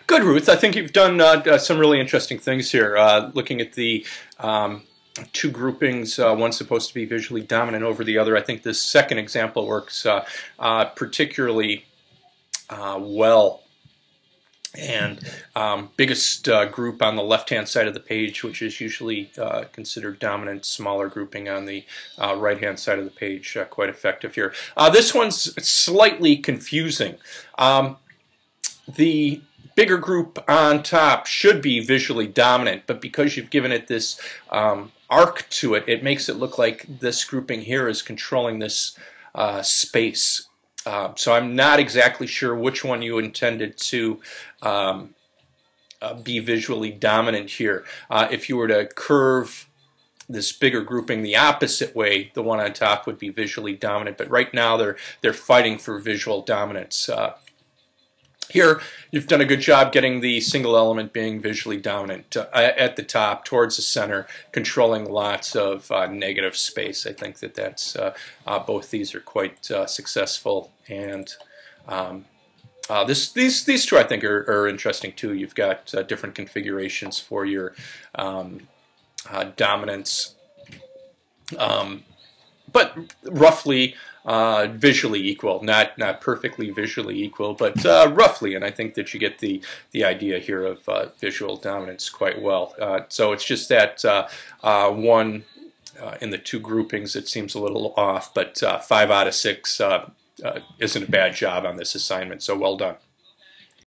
Good, Ruth. I think you've done some really interesting things here. Looking at the two groupings, one's supposed to be visually dominant over the other. I think this second example works particularly well. And biggest group on the left-hand side of the page, which is usually considered dominant, smaller grouping on the right-hand side of the page, quite effective here. This one's slightly confusing. The bigger group on top should be visually dominant, but because you've given it this arc to it, it makes it look like this grouping here is controlling this space. So I'm not exactly sure which one you intended to be visually dominant here. If you were to curve this bigger grouping the opposite way, the one on top would be visually dominant. But right now they're fighting for visual dominance. Here, you've done a good job getting the single element being visually dominant at the top, towards the center, controlling lots of negative space. I think that's both these are quite successful, and these two I think are interesting too. You've got different configurations for your dominance, but roughly visually equal, not perfectly visually equal, but roughly, and I think that you get the idea here of visual dominance quite well. So it's just that one in the two groupings it seems a little off, but 5 out of 6 isn't a bad job on this assignment, so well done.